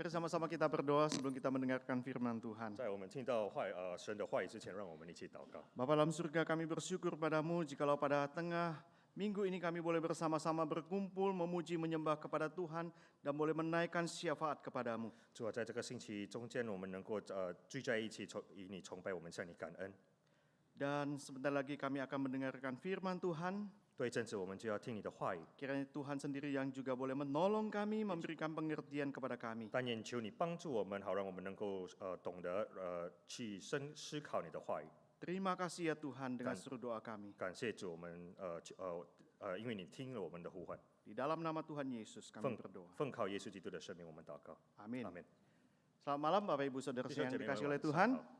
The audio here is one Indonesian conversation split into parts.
Mari sama-sama kita berdoa sebelum kita mendengarkan firman Tuhan. 在我们听到神的话语之前，让我们一起祷告。 Bapa dalam surga, kami bersyukur padamu jikalau pada tengah minggu ini kami boleh bersama-sama berkumpul, memuji, menyembah kepada Tuhan, dan boleh menaikkan syafaat kepadamu. 主啊，在这个星期中间，我们能够聚在一起，以你崇拜，我们向你感恩。 Dan sebentar lagi kami akan mendengarkan firman Tuhan. 对阵子，我们就要听你的话语。 Kiranya Tuhan sendiri yang juga boleh menolong kami, memberikan pengertian kepada kami. 但愿求你帮助我们，好让我们能够懂得去思考你的话语。 Terima kasih ya Tuhan dengan seluruh doa kami. 感谢主，我们因为你听了我们的呼唤， Di dalam nama Tuhan Yesus kami berdoa. 奉靠耶稣基督的生命，我们祷告。 Amin. 阿门。 Selamat malam Bapak Ibu Saudara弟兄 yang 姐妹们 dikasih oleh 晚上 Tuhan. 好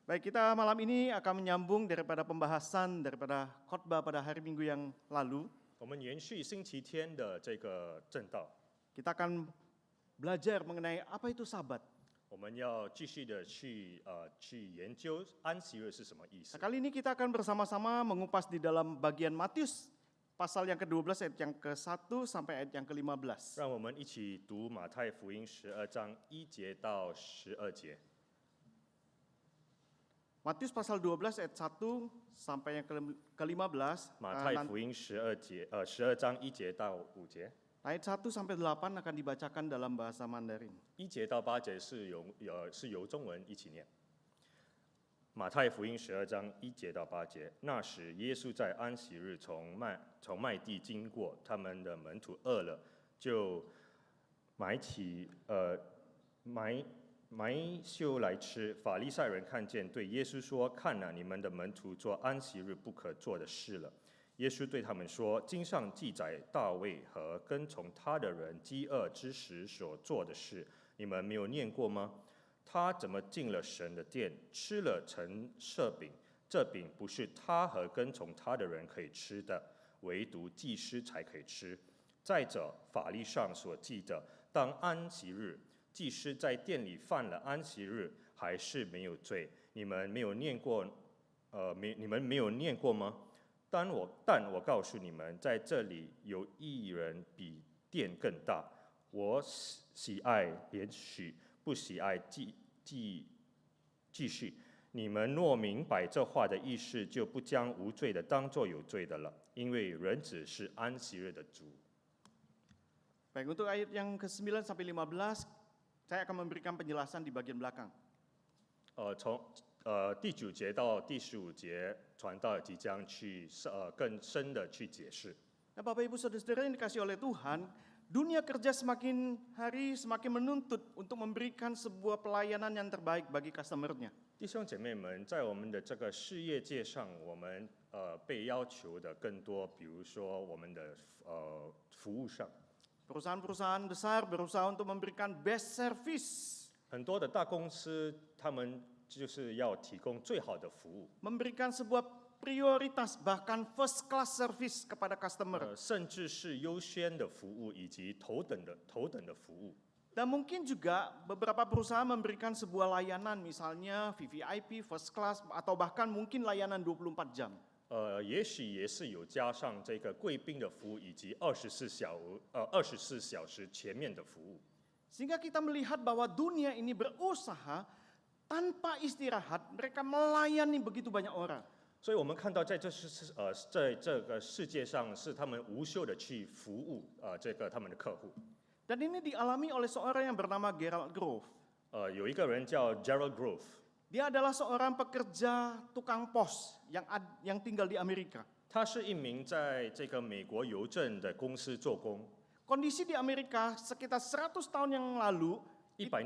Baik, kita malam ini akan menyambung daripada pembahasan daripada khotbah pada hari Minggu yang lalu. 我们延续星期天的这个正道， Kita akan belajar mengenai apa itu Sabat. 我们要继续的去研究安息日是什么意 Nah, 思。 kali ini kita akan bersama-sama mengupas di dalam bagian Matius pasal yang ke-12 ayat yang ke-1 sampai ayat yang ke-15. 让我们一起读马太福音12章1节到12节。 Matius pasal 12 ayat 1 sampai yang ke-15. 马太福音12章1节到5节。 Ayat 1 sampai 8 akan dibacakan dalam bahasa Mandarin. 1节到8节是由中文一起念。马太福音12章1节到8节，那时耶稣在安息日从麦地经过，他们的门徒饿了，就买修来吃。法利赛人看见，对耶稣说：“看哪，你们的门徒做安息日不可做的事了。”耶稣对他们说：“经上记载大卫和跟从他的人饥饿之时所做的事，你们没有念过吗？他怎么进了神的殿，吃了陈设饼？这饼不是他和跟从他的人可以吃的，唯独祭司才可以吃。再者，法律上所记的，当安息日，祭司在殿里犯了安息日，还是没有罪。你们没有念过吗？但我告诉你们，在这里有一人比殿更大。我喜爱连许，不喜爱继续。你们若明白这话的意思，就不将无罪的当作有罪的了，因为人子是安息日的主。” Baik, untuk ayat yang ke-9 sampai 15, saya akan memberikan penjelasan di bagian belakang. 从第9节到第15节，传道即将去更深的去解释。 Nah, Bapak Ibu Saudara yang dikasih oleh Tuhan, dunia kerja semakin hari semakin menuntut untuk memberikan sebuah pelayanan yang terbaik bagi customer-nya. 弟兄姐妹们，在我们的这个事业界上，我们被要求的更多，比如说我们的服务上， Perusahaan-perusahaan besar berusaha untuk memberikan best service, 很多的大公司他们就是要提供最好的服务， memberikan sebuah prioritas bahkan first class service kepada customer. 甚至是优先的服务以及头等的服务。 Dan mungkin juga beberapa perusahaan memberikan sebuah layanan misalnya VVIP, first class, atau bahkan mungkin layanan 24 jam. 也许也是有加上这个贵宾的服务以及24小时前面的服务。 Sehingga kita melihat bahwa dunia ini berusaha tanpa istirahat, mereka melayani begitu banyak orang. 所以我们看到在这个世界上，是他们无休的去服务他们的客户。 Dan ini dialami oleh seorang yang bernama Gerald Grove. 有一个人叫 Gerald Grove， Dia adalah seorang pekerja tukang pos yang tinggal di Amerika. 他是一名在这个美国邮政的公司做工。 Kondisi di Amerika sekitar 100 tahun yang lalu, 100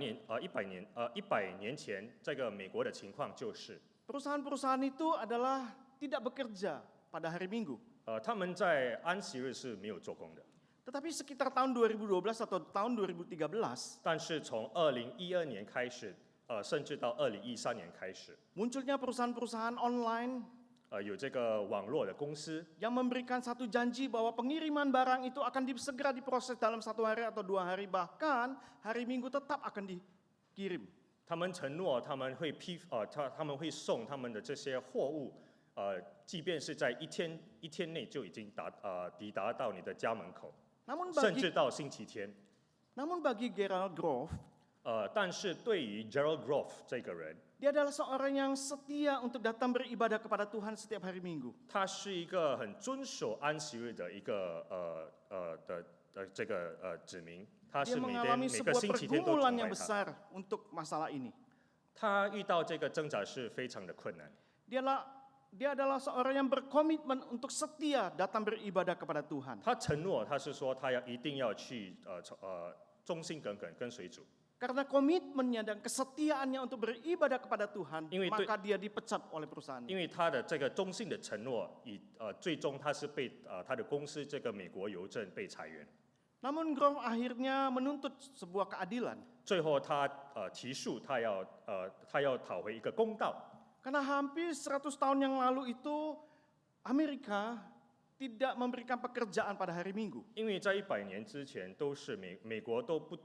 年前，这个美国的情况就是， perusahaan-perusahaan itu adalah tidak bekerja pada hari Minggu. 他们在安息日是没有做工的。 Tetapi sekitar tahun 2012 atau tahun 2013, 但是从2012年开始，甚至到2013年开始， munculnya perusahaan-perusahaan online 有这个网络的公司， yang memberikan satu janji bahwa pengiriman barang itu akan segera diproses dalam 1 hari atau 2 hari, bahkan hari Minggu tetap akan dikirim. 他们承诺他们会他们会送他们的这些货物，即便是在一天内就已经抵达到你的家门口， Namun 甚 bagi 至到星期天。Namun bagi Gerald Grove, 但是对于 Gerald Grove 这个人， dia adalah seorang yang setia untuk datang beribadah kepada Tuhan setiap hari Minggu. 他是一个很遵守安息日的一个这个子民，他 Dia 是每 mengalami 个 sebuah 星期天都 pergumulan 崇 yang 拜他。 besar untuk masalah ini. 他遇到这个挣扎是非常的困难。 Dia adalah seorang yang berkomitmen untuk setia datang beribadah kepada Tuhan. 他承诺，他是说他一定要去忠心耿耿跟随主， Karena komitmennya dan kesetiaannya untuk beribadah kepada Tuhan, Ini itu- maka dia dipecat oleh perusahaan. 因为他的这个忠心的承诺，最终他是被他的公司这个美国邮政被裁员。 Namun Grove akhirnya menuntut sebuah keadilan. 最后他提诉他要讨回一个公道， Karena hampir 100 tahun yang lalu itu Amerika tidak memberikan pekerjaan pada hari Minggu. 因为在100年之前都是美国都不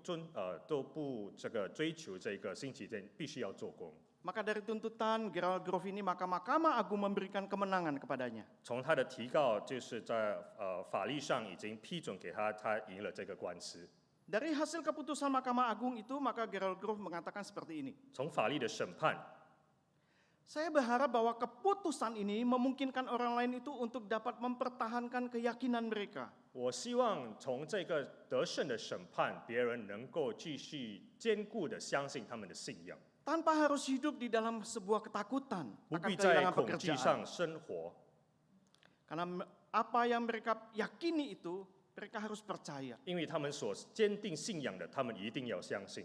这个追求这个星期天必须要做工。 Maka dari tuntutan Gerald Grove ini, maka Mahkamah Agung memberikan kemenangan kepadanya. 从他的提告，就是在法律上已经批准给他，他赢了这个官司。 Dari hasil keputusan Mahkamah Agung itu, maka Gerald Grove mengatakan seperti ini. 从法律的审判， Saya berharap bahwa keputusan ini memungkinkan orang lain itu untuk dapat mempertahankan keyakinan mereka. 我希望从这个得胜的审判，别人能够继续坚固的相信他们的信仰， Tanpa harus hidup di dalam sebuah ketakutan 不 akan 必在 kehilangan 恐惧 pekerjaan. 上生活。 Karena apa yang mereka yakini itu, mereka harus percaya. 因为他们所坚定信仰的，他们一定要相信。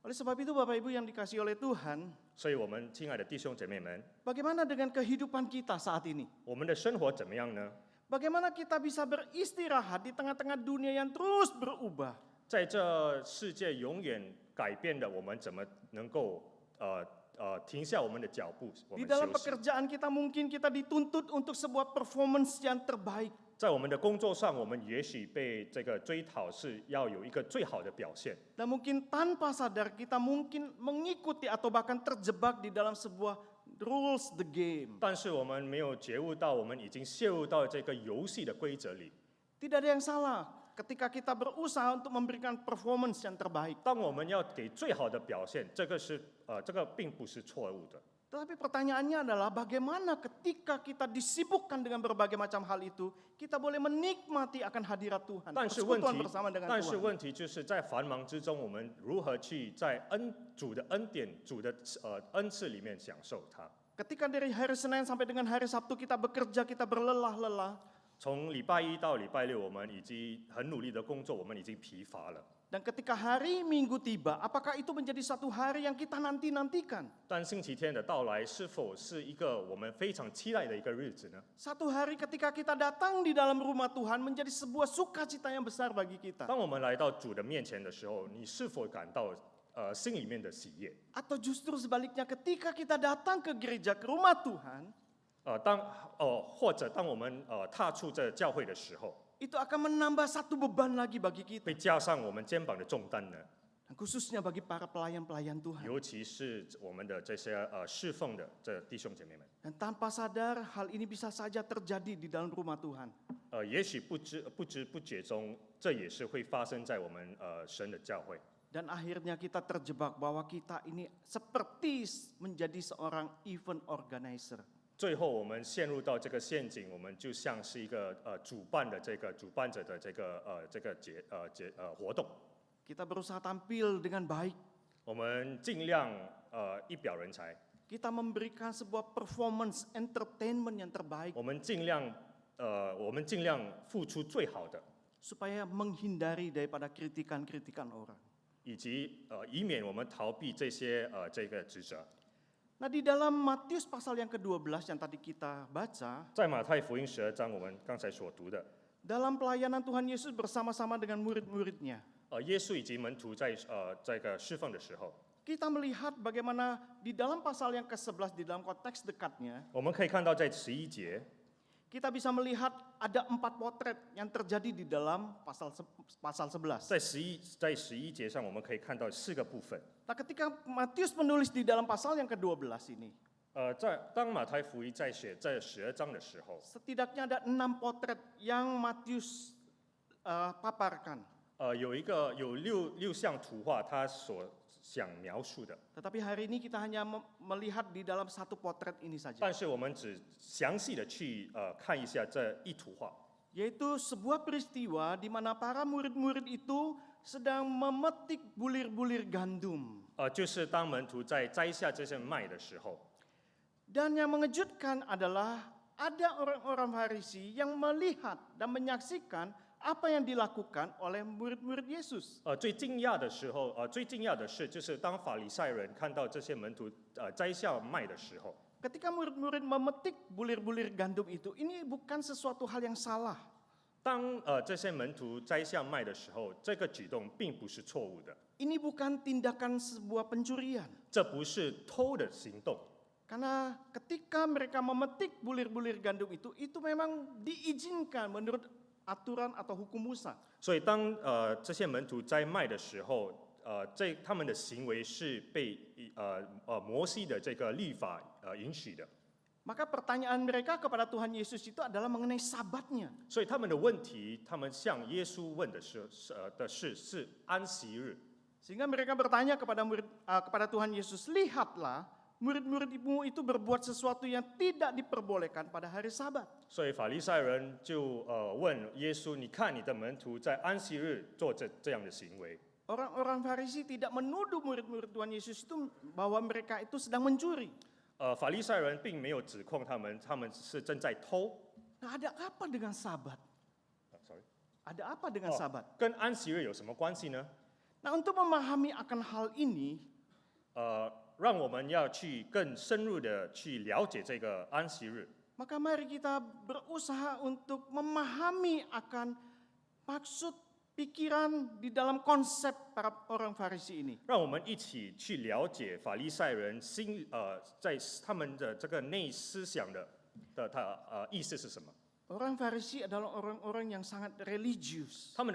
Oleh sebab itu Bapak Ibu yang dikasihi oleh Tuhan, 所以，我们亲爱的弟兄姐妹们， bagaimana dengan kehidupan kita saat ini? 我们的生活怎么样呢？ Bagaimana kita bisa beristirahat di tengah-tengah dunia yang terus berubah? 在这世界永远改变的，我们怎么能够停下我们的脚步？我 Di 们 dalam 休息。 pekerjaan kita mungkin kita dituntut untuk sebuah performance yang terbaik. 在我们的工作上，我们也许被这个追讨是要有一个最好的表现， Dan mungkin tanpa sadar kita mungkin mengikuti atau bahkan terjebak di dalam sebuah rules the game. 但是我们没有觉悟到，我们已经陷入到这个游戏的规则里。 Tidak ada yang salah ketika kita berusaha untuk memberikan performance yang terbaik. 当我们要给最好的表现，这个并不是错误的。 Tetapi pertanyaannya adalah bagaimana ketika kita disibukkan dengan berbagai macam hal itu, kita boleh menikmati akan hadirat Tuhan, 但是问 persekutuan 题， bersama dengan 但是 Tuhan. 问题就是在繁忙之中，我们如何去在主的恩典、主的恩赐里面享受它？ Ketika dari hari Senin sampai dengan hari Sabtu kita bekerja, kita berlelah-lelah. 从礼拜一到礼拜六，我们已经很努力的工作，我们已经疲乏了。 Dan ketika hari Minggu tiba, apakah itu menjadi satu hari yang kita nanti-nantikan? 但星期天的到来，是否是一个我们非常期待的一个日子呢？ Satu hari ketika kita datang di dalam rumah Tuhan menjadi sebuah sukacita yang besar bagi kita. 当我们来到主的面前的时候，你是否感到心里面的喜悦？ Atau justru sebaliknya ketika kita datang ke gereja, ke rumah Tuhan, 或者当我们踏出这教会的时候， itu akan menambah satu beban lagi bagi kita. 会加上我们肩膀的重担呢？ Dan khususnya bagi para pelayan-pelayan Tuhan. 尤其是我们的这些侍奉的这弟兄姐妹们， Dan tanpa sadar hal ini bisa saja terjadi di dalam rumah Tuhan. 也许不知不觉中，这也是会发生在我们神的教会。 Dan akhirnya kita terjebak bahwa kita ini seperti menjadi seorang event organizer. 最后，我们陷入到这个陷阱，我们就像是一个主办者的这个活动， Kita berusaha tampil dengan baik. 我们尽量一表人才， Kita memberikan sebuah performance entertainment yang terbaik 我们尽量付出最好的， supaya menghindari daripada kritikan-kritikan orang. 以及以免我们逃避这些这个职责。 Nah, di dalam Matius pasal yang ke-12 yang tadi kita baca, 在马太福音12章，我们刚才所读的， dalam pelayanan Tuhan Yesus bersama-sama dengan murid-muridnya, 耶稣以及门徒在这个释放的时候， kita melihat bagaimana di dalam pasal yang ke-11 di dalam konteks dekatnya, 我们可以看到在11节， kita bisa melihat ada 4 potret yang terjadi di dalam pasal 11. 在11节上，我们可以看到4个部分。 Nah, ketika Matius menulis di dalam pasal yang ke-12 ini, 当马太福音在写这12章的时候， setidaknya ada 6 potret yang Matius paparkan. 有六项图画，他所想描述的， Tetapi hari ini kita hanya melihat di dalam satu potret ini saja. 但是我们只详细的去看一下这一图画， Yaitu sebuah peristiwa di mana para murid-murid itu sedang memetik bulir-bulir gandum. 就是当门徒在摘下这些麦的时候， Dan yang mengejutkan adalah ada orang-orang Farisi yang melihat dan menyaksikan apa yang dilakukan oleh murid-murid Yesus. 最惊讶的是，就是当法利赛人看到这些门徒摘下麦的时候， Ketika murid-murid memetik bulir-bulir gandum itu, ini bukan sesuatu hal yang salah. 当这些门徒摘下麦的时候，这个举动并不是错误的， Ini bukan tindakan sebuah pencurian. 这不是偷的行动。 Karena ketika mereka memetik bulir-bulir gandum itu memang diizinkan menurut aturan atau hukum Musa. 所以当这些门徒摘麦的时候，他们的行为是被摩西的这个律法允许的。 Maka pertanyaan mereka kepada Tuhan Yesus itu adalah mengenai sabatnya. 所以他们的问题，他们向耶稣问的是安息日。 Sehingga mereka bertanya kepada Tuhan Yesus, lihatlah murid-muridmu itu berbuat sesuatu yang tidak diperbolehkan pada hari Sabat. 所以法利赛人就问耶稣：“你看你的门徒在安息日做这样的行为。” Orang-orang Farisi tidak menuduh murid-murid Tuhan Yesus itu bahwa mereka itu sedang mencuri. 法利赛人并没有指控他们是正在偷。 Nah, ada apa dengan Sabat? Sorry， Ada apa dengan Sabat? 跟安息日有什么关系呢？ Nah, untuk memahami akan hal ini, 让我们要去更深入的去了解这个安息日。 maka mari kita berusaha untuk memahami akan maksud pikiran di dalam konsep para orang Farisi ini. 让我们一起去了解法利赛人在他们的这个内思想的意思是什么。 Orang Farisi adalah orang-orang yang sangat religius. 他们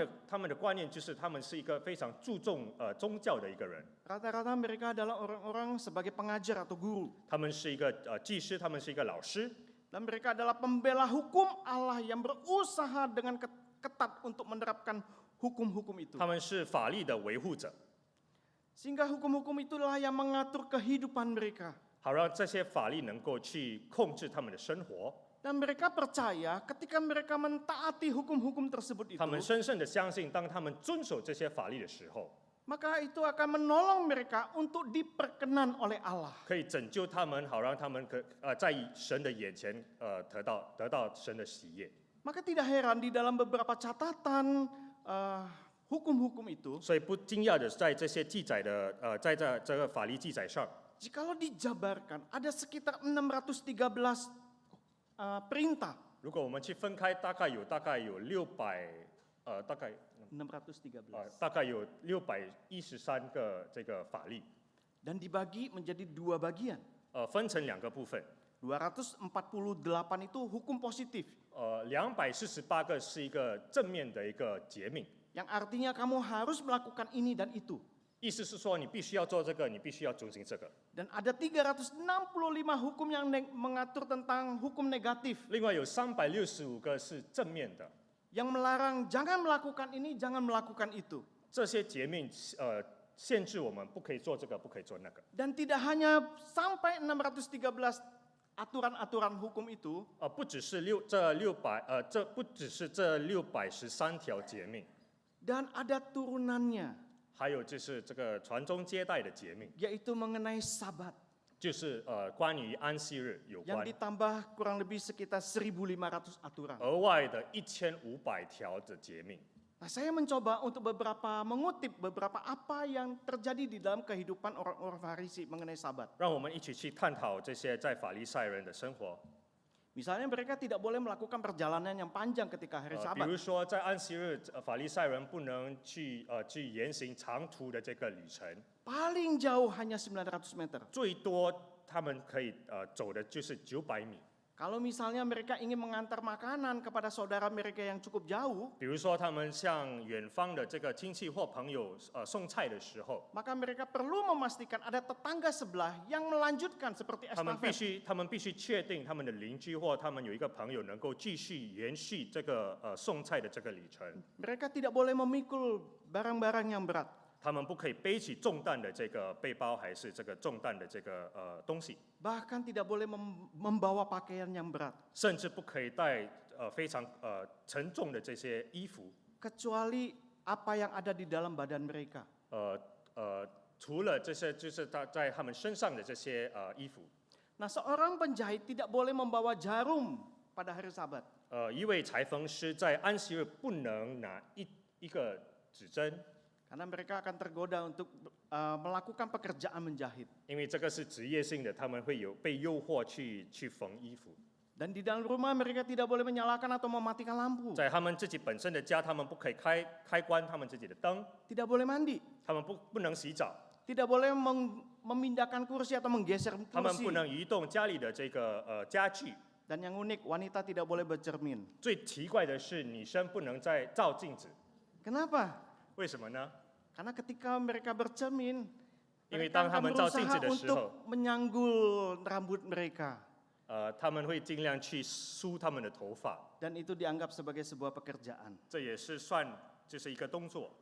的观念就是他们是一个非常注重宗教的一个人。 Rata-rata mereka adalah orang-orang sebagai pengajar atau guru. 他们是一个祭司，他们是一个老师。 Dan mereka adalah pembela hukum Allah yang berusaha dengan ketat untuk menerapkan hukum-hukum itu. 他们是法律的维护者， Sehingga hukum-hukum itulah yang mengatur kehidupan mereka. 好让这些法律能够去控制他们的生活。 Dan mereka percaya ketika mereka mentaati hukum-hukum tersebut 他们 itu, 深深的相信，当他们遵守这些法律的时候， maka itu akan menolong mereka untuk diperkenan oleh Allah. 可以拯救他们，好让他们在神的眼前得到神的喜悦。 Maka tidak heran di dalam beberapa catatan hukum-hukum itu, 所以不惊讶的，在这些记载的在这个法律记载上， jikalau dijabarkan ada sekitar 613 perintah. 如果我们去分开，大概有600大概有613个这个法律， Dan dibagi menjadi dua bagian. 分成2个部分。 248 itu hukum positif, 248个是一个正面的一个诫命， yang artinya kamu harus melakukan ini dan itu. 意思是说你必须要做这个，你必须要遵行这个。 Dan ada 365 hukum yang mengatur tentang hukum negatif, 另外有365个是正面的， yang melarang jangan melakukan ini, jangan melakukan itu. 这些诫命限制我们不可以做这个，不可以做那个。 Dan tidak hanya sampai 613 aturan-aturan hukum itu, 不只是这613条诫命， dan ada turunannya, 还有就是这个传宗接代的诫命， yaitu mengenai Sabat, 就是关于安息日有 yang 关， ditambah kurang lebih sekitar 1.500 aturan. 额外的1500条的诫命。 Nah, saya mencoba untuk mengutip beberapa apa yang terjadi di dalam kehidupan orang-orang Farisi mengenai Sabat. 让我们一起去探讨这些在法利赛人的生活。 Misalnya mereka tidak boleh melakukan perjalanan yang panjang ketika hari 比 Sabat. 如说在安息日，法利赛人不能去沿行长途的这个旅程， Paling jauh hanya 900 meter. 最多他们可以走的就是900米。Kalau misalnya mereka ingin mengantar makanan kepada saudara mereka yang cukup jauh, 比如说，他们向远方的这个亲戚或朋友送菜的时候， maka mereka perlu memastikan ada tetangga sebelah yang melanjutkan seperti 他们必 estafet. 须确定他们的邻居或他们有一个朋友能够继续延续这个送菜的这个里程。 Mereka tidak boleh memikul barang-barang yang berat. 他们不可以背起重担的这个背包，还是这个重担的这个东西， Bahkan tidak boleh membawa pakaian yang berat. 甚至不可以带非常沉重的这些衣服。 Kecuali apa yang ada di dalam badan mereka. 除了这些就是在他们身上的这些衣服。 Nah, seorang penjahit tidak boleh membawa jarum pada hari Sabat. 一位裁缝师在安息日不能拿一个指针， Karena mereka akan tergoda untuk melakukan pekerjaan menjahit. 因为这个是职业性的，他们会被诱惑去缝衣服。 Dan di dalam rumah mereka tidak boleh menyalakan atau mematikan lampu. 在他们自己本身的家，他们不可以开关他们自己的灯， Tidak boleh mandi. 他们不能洗澡， Tidak boleh memindahkan kursi atau menggeser 他们不 kursi. 能移动家里的这个家具。 Dan yang unik, wanita tidak boleh bercermin. 最奇怪的是，女生不能再照镜子， Kenapa? 为什么呢？ Karena ketika mereka bercermin, 因为 mereka 当他 akan 们照镜子 berusaha 的时候， untuk menyanggul rambut mereka. 他们会尽量去梳他们的头发， Dan itu dianggap sebagai sebuah pekerjaan. 这也是算就是一个动作。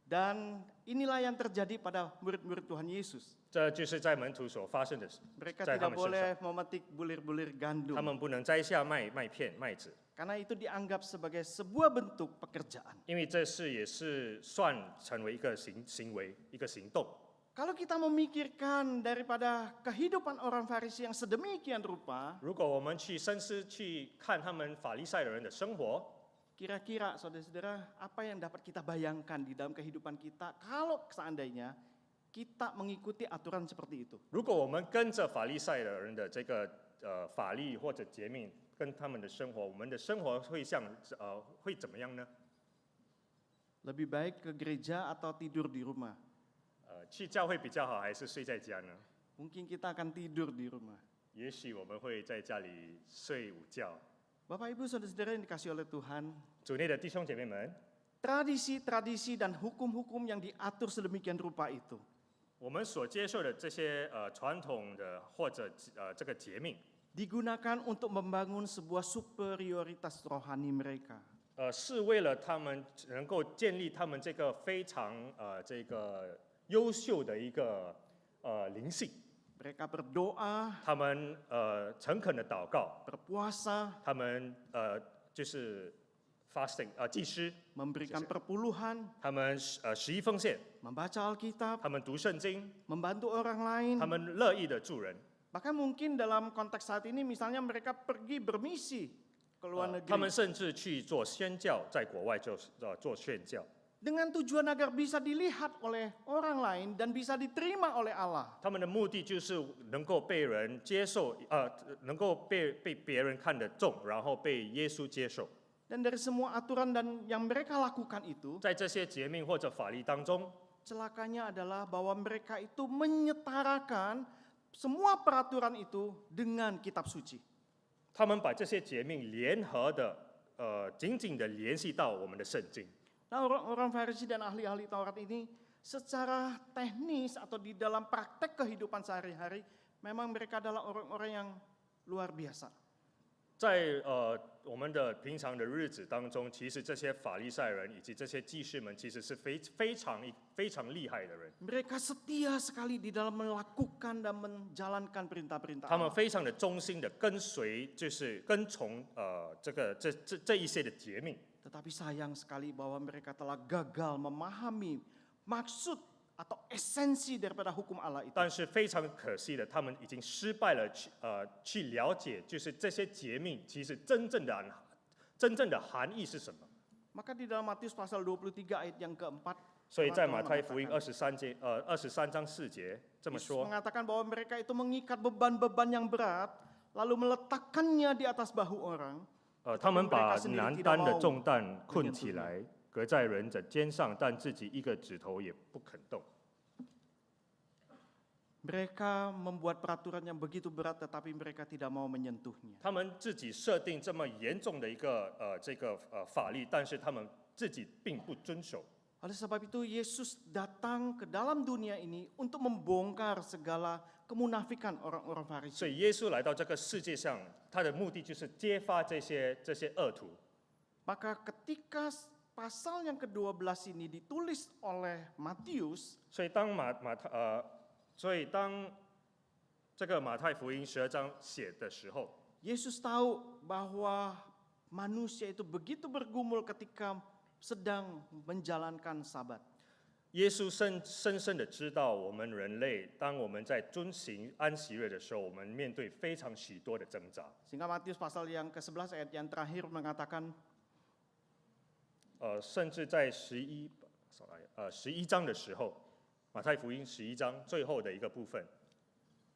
Dan inilah yang terjadi pada murid-murid Tuhan Yesus. 这就是在门徒所发生的事， Mereka 在他 tidak 们身上， boleh memetik bulir-bulir 他 gandum. 们不能摘下麦片、麦子， Karena itu dianggap sebagai sebuah bentuk pekerjaan. 因为这事也是算成为一个行为、一个行动。 Kalau kita memikirkan daripada kehidupan orang Farisi yang sedemikian rupa, 如果我们去深思去看他们法利赛人的生活， kira-kira saudara-saudara apa yang dapat kita bayangkan di dalam kehidupan kita kalau seandainya kita mengikuti aturan seperti itu? 如果我们跟着法利赛人的这个法律或者诫命跟他们的生活，我们的生活会怎么样呢？ Lebih baik ke gereja atau tidur di rumah? 去教会比较好，还是睡在家呢？ Mungkin kita akan tidur di rumah. 也许我们会在家里睡午觉。 Bapak Ibu saudara-saudara yang dikasih oleh Tuhan, 主内的弟兄姐妹们， tradisi-tradisi dan hukum-hukum yang diatur sedemikian rupa itu 我们所接受的这些传统的或者这个诫命， digunakan untuk membangun sebuah superioritas rohani mereka. 是为了他们能够建立他们这个非常这个优秀的一个灵性。 Mereka berdoa, 他们诚恳的祷告， berpuasa, 他们就是 fasting 祭司， memberikan perpuluhan, 他们11奉献， membaca Alkitab, 他们读圣经， membantu orang lain. 他们乐意的助人。 Bahkan mungkin dalam konteks saat ini misalnya mereka pergi bermisi ke luar 他们 negeri 甚至去做宣教，在国外做宣教， dengan tujuan agar bisa dilihat oleh orang lain dan bisa diterima oleh Allah. 他们的目的就是能够被人接受，能够被别人看得重，然后被耶稣接受。 Dan dari semua aturan dan yang mereka lakukan itu, 在这些诫命或者法律当中， celakanya adalah bahwa mereka itu menyetarakan semua peraturan itu dengan kitab suci. 他们把这些诫命联合的，紧紧的联系到我们的圣经。 Nah, orang-orang Farisi dan ahli-ahli Taurat ini secara teknis atau di dalam praktek kehidupan sehari-hari memang mereka adalah orang-orang yang luar biasa. 在我们的平常的日子当中，其实这些法利赛人以及这些祭司们，其实是非常厉害的人。 Mereka setia sekali di dalam melakukan dan menjalankan perintah-perintah 他们 Allah. 非常的忠心的跟随，就是跟从这一些的诫命。 Tetapi sayang sekali bahwa mereka telah gagal memahami maksud atau esensi daripada hukum Allah itu. 但是非常可惜的，他们已经失败了去了解，就是这些诫命其实真正的含义是什么。 Maka di dalam Matius pasal 23 ayat yang keempat, 所以在 Tuhan 马太福音 mengatakan, 23章4节这么 Yesus 说， mengatakan bahwa mereka itu mengikat beban-beban yang berat, lalu meletakkannya di atas bahu orang. 他们把难担的重担困起来，搁在人的肩上，但自己一个指头也不肯动。Mereka membuat peraturan yang begitu berat tetapi mereka tidak mau menyentuhnya. 他们自己设定这么严重的一个法律，但是他们自己并不遵守。 Oleh sebab itu Yesus datang ke dalam dunia ini untuk membongkar segala kemunafikan orang-orang 所 Farisi. 以耶稣来到这个世界上，他的目的就是揭发这些恶徒。 Maka ketika pasal yang ke-12 ini ditulis oleh Matius, 所以当这个马太福音12章写的时候， Yesus tahu bahwa manusia itu begitu bergumul ketika sedang menjalankan sabat. 耶稣深深的知道，我们人类当我们在遵行安息日的时候，我们面对非常许多的挣扎。 Sehingga Matius pasal yang ke-11 ayat yang terakhir mengatakan, 甚至在11章的时候，马太福音11章最后的一个部分，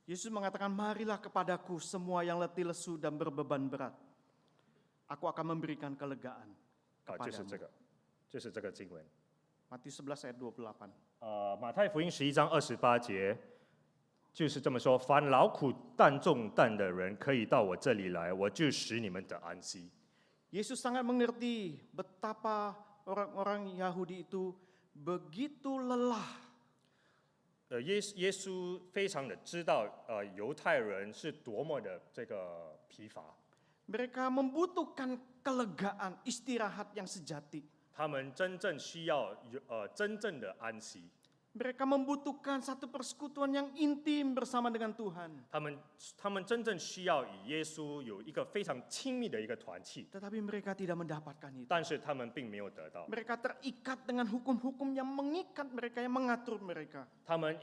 Yesus mengatakan, marilah kepadaku semua yang letih lesu dan berbeban berat. Aku akan memberikan kelegaan 就是这 kepadamu. 个，就是这个经文。 Matius 11 ayat 28. 马太福音11章28节就是这么说：凡劳苦担重担的人，可以到我这里来，我就使你们得安息。 Yesus sangat mengerti betapa orang-orang Yahudi itu begitu lelah. 耶稣非常的知道，犹太人是多么的这个疲乏， Mereka membutuhkan kelegaan, istirahat yang sejati. 他们真正需要真正的安息， Mereka membutuhkan satu persekutuan yang intim bersama dengan Tuhan. 他们真正需要与耶稣有一个非常亲密的一个团契， Tetapi mereka tidak mendapatkan itu. 但是他们并没有得到。 Mereka terikat dengan hukum-hukum yang mengikat mereka, yang mengatur mereka.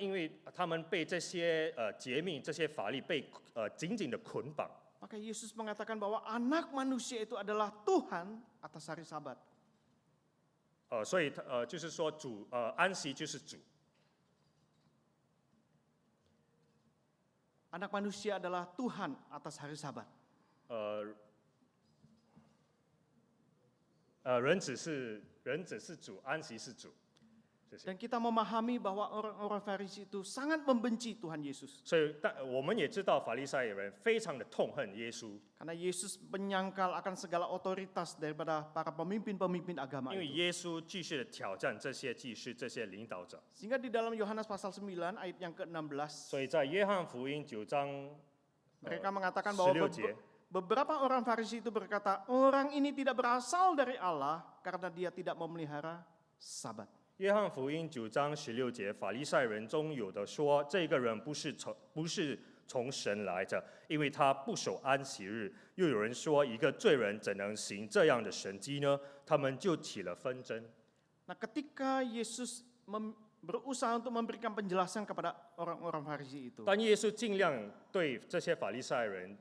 因为他们被这些诫命、这些法律被紧紧的捆绑。 Maka Yesus mengatakan bahwa anak manusia itu adalah Tuhan atas hari Sabat. 所以就是说安息就是主， Anak manusia adalah Tuhan atas hari Sabat. 人只是主，安息是主。谢谢。 Dan kita memahami bahwa orang-orang Farisi itu sangat membenci Tuhan Yesus. 所以，我们也知道法利赛人非常的痛恨耶稣， Karena Yesus menyangkal akan segala otoritas daripada para pemimpin-pemimpin agama 因为 itu. 耶稣继续的挑战这些祭司、这些领导者。 Sehingga di dalam Yohanes pasal 9 ayat yang ke-16, 所以在约翰福音9章 mereka mengatakan bahwa 16节， beberapa orang Farisi itu berkata, orang ini tidak berasal dari Allah karena dia tidak memelihara Sabat. 约翰福音9章16节，法利赛人中有的说，这个人不是从神来的，因为他不守安息日；又有人说，一个罪人怎能行这样的神迹呢？他们就起了纷争。 Nah, ketika Yesus berusaha untuk memberikan penjelasan kepada orang-orang Farisi itu, 当耶稣尽量对这些法利赛人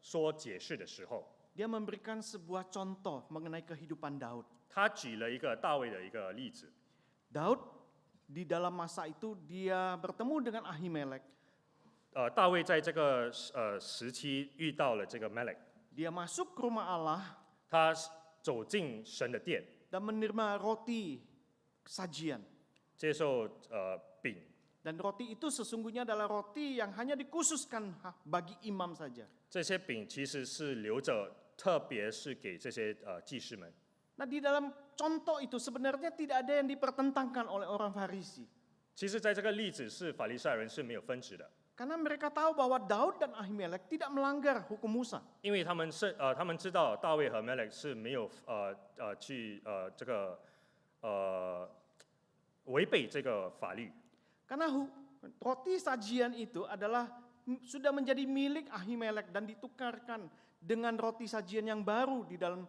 说解释的时候， dia memberikan sebuah contoh mengenai kehidupan Daud. 他举了一个大卫的一个例子。 Daud di dalam masa itu dia bertemu dengan Ahimelek. 大卫在这个时期遇到了这个 Melek， Dia masuk ke rumah Allah 他走进神的殿， dan menerima roti sajian. 接受饼， Dan roti itu sesungguhnya adalah roti yang hanya dikhususkan bagi imam saja. 这些饼其实是留着，特别是给这些祭司们。 Nah, di dalam contoh itu sebenarnya tidak ada yang dipertentangkan oleh orang Farisi. 其实，在这个例子是法利赛人是没有分值的， Karena mereka tahu bahwa Daud dan Ahimelek tidak melanggar hukum Musa. 因为他们知道大卫和 Melek 是没有这个违背这个法律。 Karena roti sajian itu adalah sudah menjadi milik Ahimelek dan ditukarkan dengan roti sajian yang baru di dalam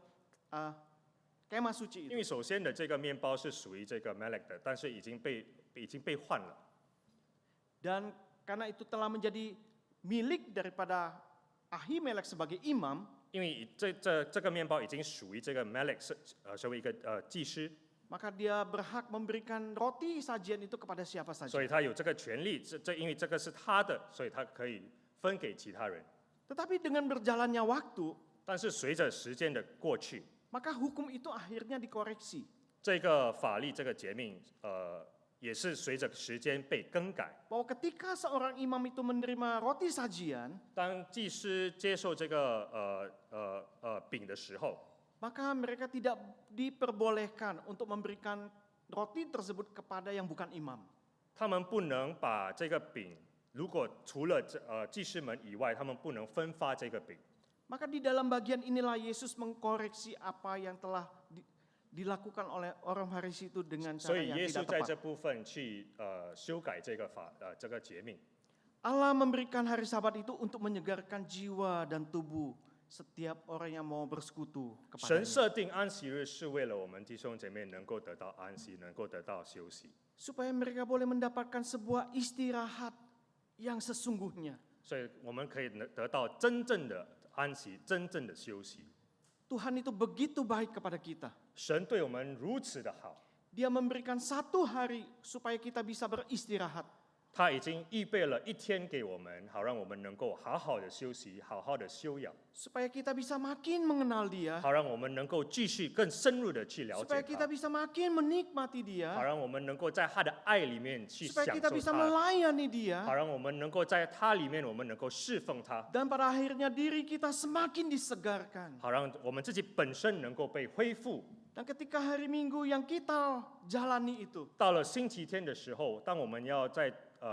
kemah suci 因 itu. 为首先的这个面包是属于这个 Melek 的，但是已经被换了。 Dan karena itu telah menjadi milik daripada Ahimelek sebagai imam, 因为这个面包已经属于这个 Melek 作为一个祭司， maka dia berhak memberikan roti sajian itu kepada siapa 所 saja. 以他有这个权利。因为这个是他的，所以他可以分给其他人。 Tetapi dengan berjalannya waktu, 但是随着时间的过去， maka hukum itu akhirnya dikoreksi. 这个法律这个诫命也是随着时间被更改。 bahwa ketika seorang imam itu menerima roti sajian, 当祭司接受这个饼的时候， maka mereka tidak diperbolehkan untuk memberikan roti tersebut kepada yang bukan imam. 他们不能把这个饼，如果除了祭司们以外，他们不能分发这个饼。 Maka di dalam bagian inilah Yesus mengkoreksi apa yang telah dilakukan oleh orang Farisi itu dengan 所 cara 以 yang 耶稣 tidak 在这 tepat. 部分去修改这个诫命。 Allah memberikan hari Sabat itu untuk menyegarkan jiwa dan tubuh setiap orang yang mau bersekutu 神 kepadanya. 设定安息日是为了我们弟兄姐妹能够得到安息，能够得到休息， Supaya mereka boleh mendapatkan sebuah istirahat yang sesungguhnya. 所以我们可以得到真正的安息，真正的休息。 Tuhan itu begitu baik kepada kita. 神对我们如此的好， Dia memberikan 1 hari supaya kita bisa beristirahat. 他已经预备了1天给我们，好让我们能够好好的休息，好好的休养， Supaya kita bisa makin mengenal Dia. 好让我们能够继续更深入的去了 Supaya 解 kita 他， bisa makin menikmati 好 Dia. 让我们能够在他的爱里面去享 Supaya kita 受 bisa 他， melayani Dia. 好让我们能够在他里面，我们能够侍奉他， Dan pada akhirnya diri kita semakin disegarkan. 好让我们自己本身能够被恢复。 Dan ketika hari Minggu yang kita jalani itu, 到了星期天的时候，当我们要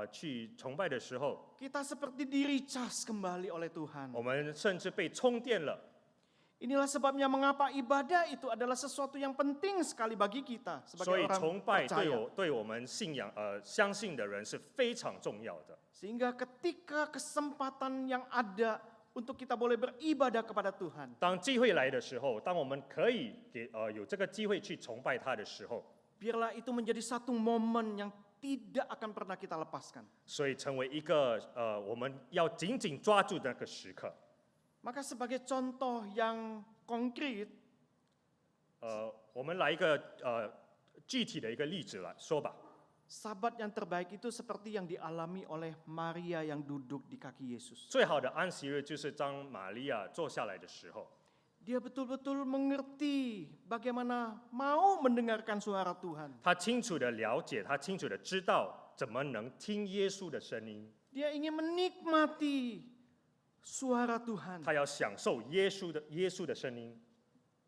去崇拜的时候， kita seperti di-recharge kembali oleh Tuhan. 我们甚至被充电了。 Inilah sebabnya mengapa ibadah itu adalah sesuatu yang penting sekali bagi kita 所 sebagai 以 orang 崇拜 percaya. 对我们信仰相信的人是非常重要的。 Sehingga ketika kesempatan yang ada untuk kita boleh beribadah kepada Tuhan, 当机会来的时候，当我们可以有这个机会去崇拜他的时候， biarlah itu menjadi satu momen yang tidak akan pernah kita lepaskan. 所以成为一个我们要紧紧抓住的那个时刻。 Maka sebagai contoh yang konkret, 我们来一个具体的一个例子来说吧。 Sabat yang terbaik itu seperti yang dialami oleh Maria yang duduk di kaki Yesus. 最好的安息日就是当玛利亚坐下来的时候， Dia betul-betul mengerti bagaimana mau mendengarkan suara Tuhan. 他清楚的了解，他清楚的知道怎么能听耶稣的声音， Dia ingin menikmati suara Tuhan. 他要享受耶稣的声音。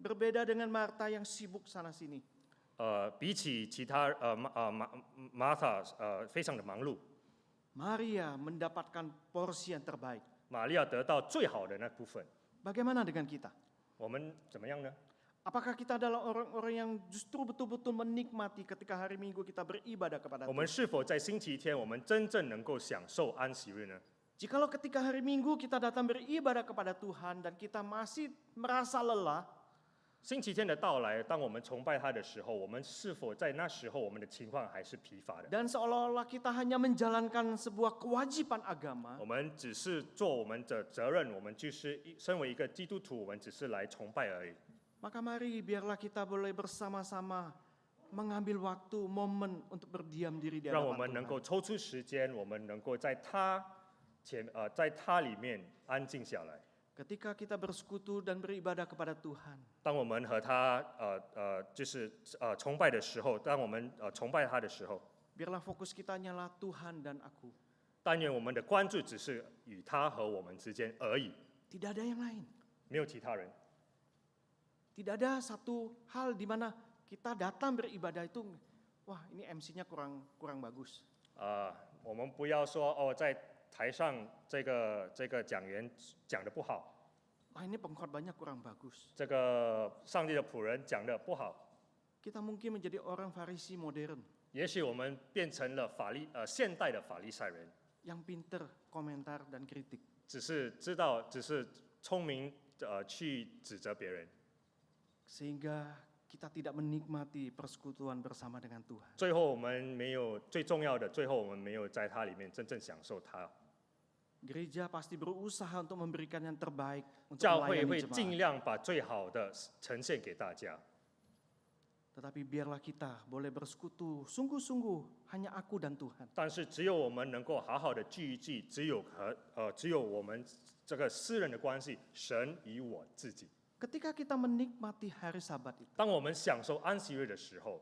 Berbeda dengan Marta yang sibuk sana sini. 比起其他Martha 非常的忙碌， Maria mendapatkan porsi yang terbaik. 玛利亚得到最好的那部分。 Bagaimana dengan kita? 我们怎么样呢？ Apakah kita adalah orang-orang yang justru betul-betul menikmati ketika hari Minggu kita beribadah kepada 我们 Tuhan? 是否在星期天，我们真正能够享受安息日呢？ Jikalau ketika hari Minggu kita datang beribadah kepada Tuhan dan kita masih merasa lelah, 星期天的到来，当我们崇拜他的时候，我们是否在那时候我们的情况还是疲乏的？ dan seolah-olah kita hanya menjalankan sebuah kewajiban agama, 我们只是做我们的责任，我们就是身为一个基督徒，我们只是来崇拜而已。 maka mari biarlah kita boleh bersama-sama mengambil waktu, momen untuk berdiam diri di 让我 hadapan 们能 Tuhan. 够抽出时间，我们能够在他在他里面安静下来。 Ketika kita bersekutu dan beribadah kepada Tuhan, 当我们和他就是崇拜的时候，当我们崇拜他的时候， biarlah fokus kita hanyalah Tuhan dan aku. 但愿我们的关注只是与他和我们之间而已， Tidak ada yang lain. 没有其他人。 Tidak ada satu hal di mana kita datang beribadah itu, wah ini MC-nya kurang bagus. 我们不要说在台上这个讲员讲的不好， Wah ini pengkhotbahnya kurang bagus. 这个上帝的仆人讲的不好， Kita mungkin menjadi orang Farisi modern 也许我们变成了现代的法利赛人， yang pinter komentar dan kritik. 只是聪明去指责别人， Sehingga kita tidak menikmati persekutuan bersama dengan Tuhan. 最后我们没有最重要的，最后我们没有在他里面真正享受他。 Gereja pasti berusaha untuk memberikan yang terbaik untuk 教会 melayani 会 jemaat. 尽量把最好的呈现给大家， Tetapi biarlah kita boleh bersekutu sungguh-sungguh hanya aku dan Tuhan. 但是只有我们能够好好的聚一聚，只有我们这个私人的关系，神与我自己。 Ketika kita menikmati hari Sabat itu, 当我们享受安息日的时候，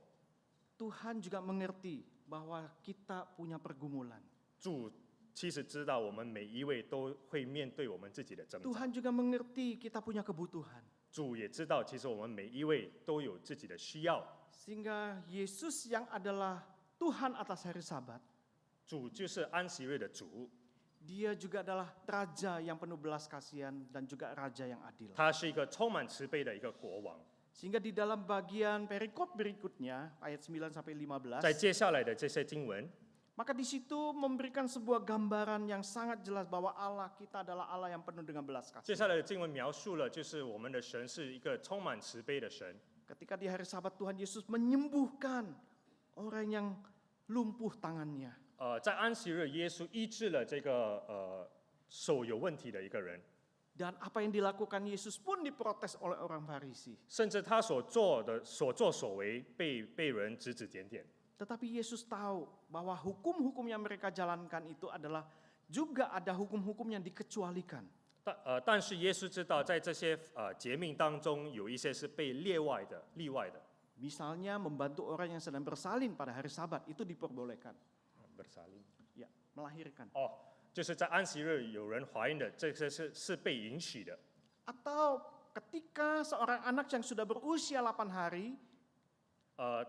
Tuhan juga mengerti bahwa kita punya pergumulan. 主其实知道我们每一位都会面对我们自己的挣扎， Tuhan juga mengerti kita punya kebutuhan. 主也知道其实我们每一位都有自己的需要。 Sehingga Yesus yang adalah Tuhan atas hari Sabat, 主就是安息日的主， Dia juga adalah Raja yang penuh belas kasihan dan juga Raja yang adil. 他是一个充满慈悲的一个国王。 Sehingga di dalam bagian perikop berikutnya, ayat 9 sampai 15, 在接下来的这些经文， maka di situ memberikan sebuah gambaran yang sangat jelas bahwa Allah kita adalah Allah yang penuh dengan belas 接 kasih. 下来的经文描述了，就是我们的神是一个充满慈悲的神。 Ketika di hari Sabat Tuhan Yesus menyembuhkan orang yang lumpuh tangannya. 在安息日，耶稣医治了这个手有问题的一个人， Dan apa yang dilakukan Yesus pun diprotes oleh orang Farisi. 甚至他所做的所作所为被人指指点点。 Tetapi Yesus tahu bahwa hukum-hukum yang mereka jalankan itu adalah juga ada hukum-hukum yang dikecualikan. 但是耶稣知道，在这些诫命当中，有一些是被例外的。 Misalnya membantu orang yang sedang bersalin pada hari Sabat itu diperbolehkan. Ya, melahirkan. 就是在安息日有人怀孕的，这些是被允许的。 Atau ketika seorang anak yang sudah berusia 8 hari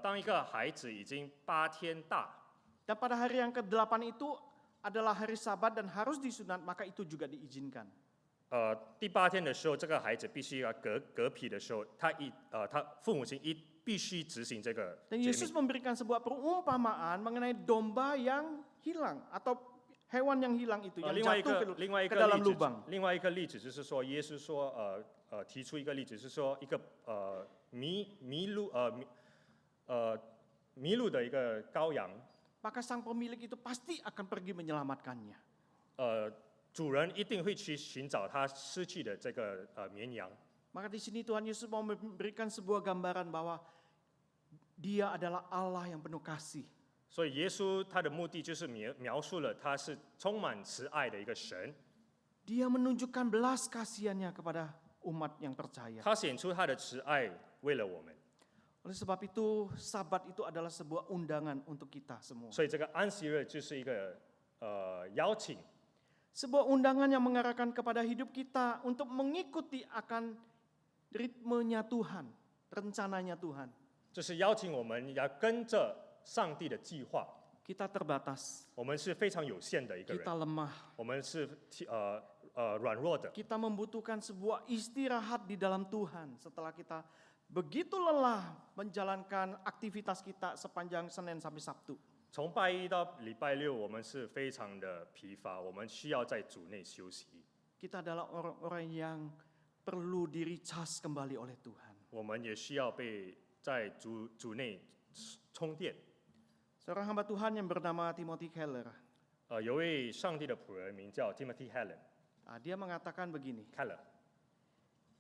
当一个孩子已经8天大， dan pada hari yang ke-8 itu adalah hari Sabat dan harus disunat, maka itu juga diizinkan. 第8天的时候，这个孩子必须要割皮的时候，他父母亲必须执行这个 Dan 诫 Yesus 命。 memberikan sebuah perumpamaan mengenai domba yang hilang atau hewan yang hilang itu yang 另外一 jatuh 个另外一 ke 个 dalam 例子 lubang.，另外一个例子就是说，耶稣说提出一个例子是说，一个迷路的一个羔羊， Maka sang pemilik itu pasti akan pergi menyelamatkannya. 主人一定会去寻找他失去的这个绵羊。 Maka di sini Tuhan Yesus mau memberikan sebuah gambaran bahwa Dia adalah Allah yang penuh kasih. 所以耶稣他的目的就是描述了他是充满慈爱的一个神， Dia menunjukkan belas kasihannya kepada umat yang percaya. 他显出他的慈爱为了我们。 Oleh sebab itu, Sabat itu adalah sebuah undangan untuk kita semua. 所以这个安息日就是一个邀请， Sebuah undangan yang mengarahkan kepada hidup kita untuk mengikuti akan ritmenya Tuhan, rencananya Tuhan. 就是邀请我们要跟着上帝的计划。 Kita terbatas, 我们是非常有限的一个 kita 人， lemah, 我们是软弱的， kita membutuhkan sebuah istirahat di dalam Tuhan setelah kita begitu lelah menjalankan aktivitas kita sepanjang Senin sampai Sabtu. 从拜一到礼拜六，我们是非常的疲乏，我们需要在主内休息。 Kita adalah orang-orang yang perlu di-recharge kembali oleh Tuhan. 我们也需要被在主内充电。 Seorang hamba Tuhan yang bernama Timothy Keller, 有位上帝的仆人名叫 Timothy dia mengatakan begini, Keller，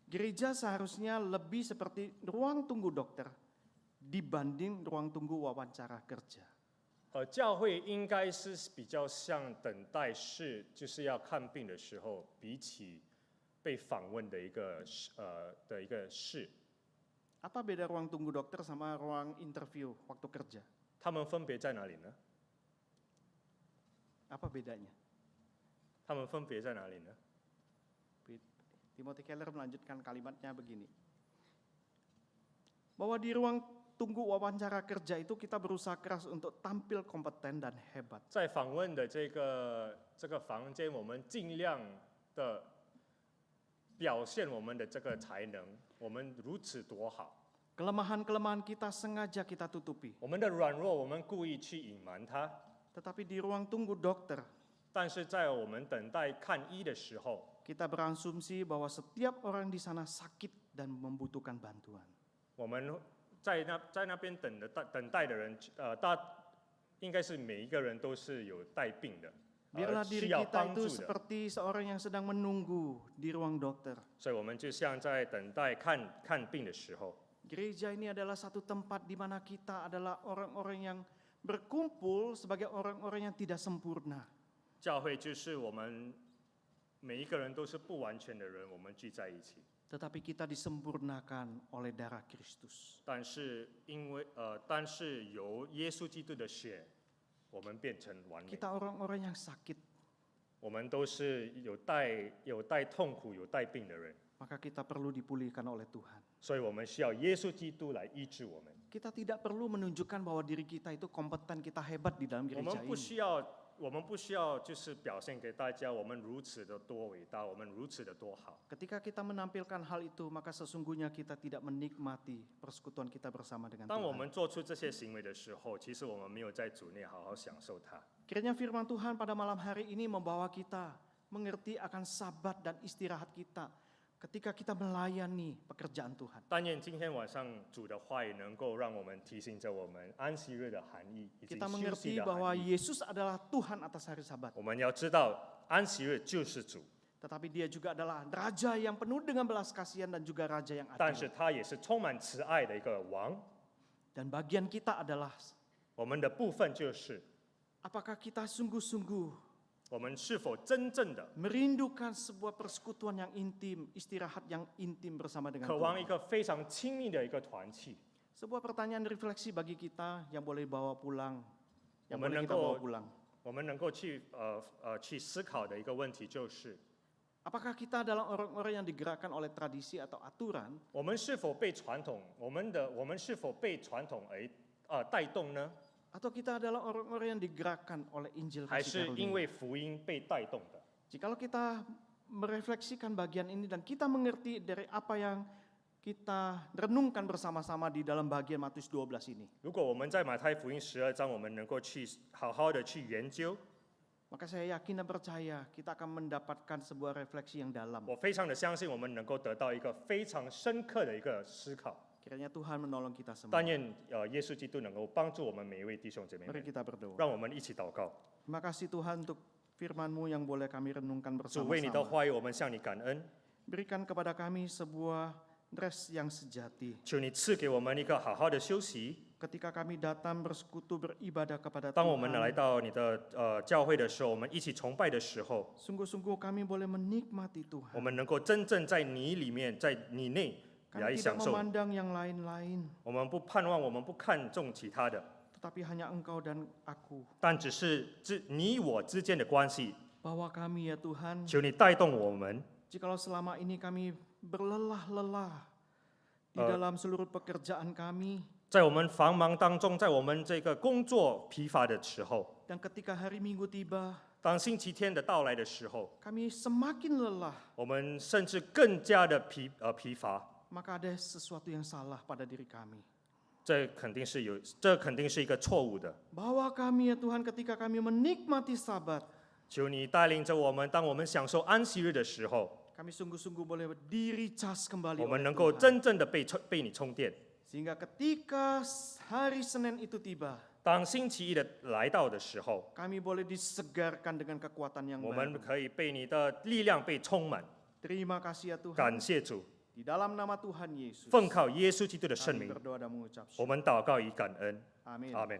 gereja seharusnya lebih seperti ruang tunggu dokter dibanding ruang tunggu wawancara kerja. 教会应该是比较像等待室，就是要看病的时候，比起被访问的一个室。 Apa beda ruang tunggu dokter sama ruang interview waktu kerja? 他们分别在哪里呢？ Apa bedanya? 他们分别在哪里呢？ Timothy Keller melanjutkan kalimatnya begini. Bahwa di ruang tunggu wawancara kerja itu kita berusaha keras untuk tampil kompeten dan hebat. 在访问的这个房间，我们尽量的表现我们的这个才能，我们如此多好。 Kelemahan-kelemahan kita sengaja kita tutupi. 我们的软弱，我们故意去隐瞒它。 Tetapi di ruang tunggu dokter, 但是在我们等待看医的时候， kita berasumsi bahwa setiap orang di sana sakit dan membutuhkan bantuan. 我们在那边等待的人，应该是每一个人都是有带病的， Biarlah 需 diri 要 kita 帮 itu 助的。 seperti seorang yang sedang menunggu di ruang dokter. 所以我们就像在等待看病的时候， Gereja ini adalah satu tempat di mana kita adalah orang-orang yang berkumpul sebagai orang-orang yang tidak sempurna. 教会就是我们每一个人都是不完全的人，我们聚在一起。Tetapi kita disempurnakan oleh darah Kristus. 但是由耶稣基督的血，我们变成完美。 Kita orang-orang yang sakit, 我们都是有带痛苦、有带病的人， maka kita perlu dipulihkan oleh Tuhan. 所以我们需要耶稣基督来医治我们。 Kita tidak perlu menunjukkan bahwa diri kita itu kompeten, kita hebat di dalam 我 gereja 们不 ini. 需要就是表现给大家，我们如此的多伟大，我们如此的多好。 Ketika kita menampilkan hal itu, maka sesungguhnya kita tidak menikmati persekutuan kita bersama dengan 当我 Tuhan. 们做出这些行为的时候，其实我们没有在主内好好享受它。 Kiranya firman Tuhan pada malam hari ini membawa kita mengerti akan sabat dan istirahat kita ketika kita melayani pekerjaan Tuhan. 但愿今天晚上主的话语能够让我们提醒着我们安息日的含义以及 Kita 休息 mengerti 的 bahwa 含义。 Yesus adalah Tuhan atas hari sabat. 我们要知道安息日就是主， Tetapi dia juga adalah raja yang penuh dengan belas kasihan dan juga raja yang 但是 adil. 他也是充满慈爱的一个王。 Dan bagian kita adalah 我们的部分就是， apakah kita sungguh-sungguh 我们是否真正的 merindukan sebuah persekutuan yang intim, istirahat yang intim bersama dengan 渴望一 Tuhan. 个非常亲密的一个团契？ Sebuah pertanyaan refleksi bagi kita yang boleh bawa pulang, yang Omen boleh kita nengko- bawa pulang. 我们能够去思考的一个问题就是， Apakah kita adalah orang-orang yang digerakkan oleh tradisi atau aturan, 我们是否被传统，我们是否被传统而带动呢？ atau kita adalah orang-orang yang digerakkan oleh Injil 还 kasih 是因 karunia? 为福音被带动的？ Jikalau kita merefleksikan bagian ini dan kita mengerti dari apa yang kita renungkan bersama-sama di dalam bagian Matius 12 ini, 如果我们在马太福音12章，我们能够去好好的去研究， maka saya yakin dan percaya kita akan mendapatkan sebuah refleksi yang dalam. 我非常的相信，我们能够得到一个非常深刻的一个思考。 Kiranya Tuhan menolong kita semua. 但愿耶稣基督能够帮助我们每一位弟兄姐妹 Mari 们， kita berdoa. 让我们一起祷告。 Terima kasih Tuhan untuk firman-Mu yang boleh kami renungkan 主为你的 bersama-sama. 话语，我们向你感恩。 Berikan kepada kami sebuah rest yang sejati. 求你赐给我们一个好好的休息。 Ketika kami datang bersekutu beribadah kepada 当我们来 Tuhan, 到你的教会的时候，我们一起崇拜的时候， sungguh-sungguh kami boleh menikmati 我 Tuhan. 们能够真正在你里面，在你内来 Kami 享 tidak 受。 memandang yang lain-lain, 我们不盼望，我们不看重其他的， tetapi hanya Engkau dan aku. 但只是你我之间的关系。 Bahwa kami ya Tuhan, 求你带动我们， jikalau selama ini kami berlelah-lelah di 呃 dalam seluruh pekerjaan kami, 在我们繁忙当中，在我们这个工作疲乏的时候， dan ketika hari Minggu tiba, 当星期天的到来的时候， kami semakin lelah, 我们甚至更加的疲乏。 maka ada sesuatu yang salah pada diri kami. 这肯定是一个错误的。 Bahwa kami ya Tuhan ketika kami menikmati sabat, 求你带领着我们，当我们享受安息日的时候， kami sungguh-sungguh boleh di-recharge kembali 我们 oleh 能够 Tuhan. 真正的被你充电。 Sehingga ketika hari Senin itu tiba, 当星期一的来到的时候， kami boleh disegarkan dengan kekuatan yang 我们 baru. 可以被你的力量被充满。 Terima kasih ya Tuhan. 感谢主， Di dalam nama Tuhan Yesus, 奉靠耶稣基督的圣 kami 名， berdoa dan mengucap 我 syukur. 们祷告以感恩， Amin. 阿门。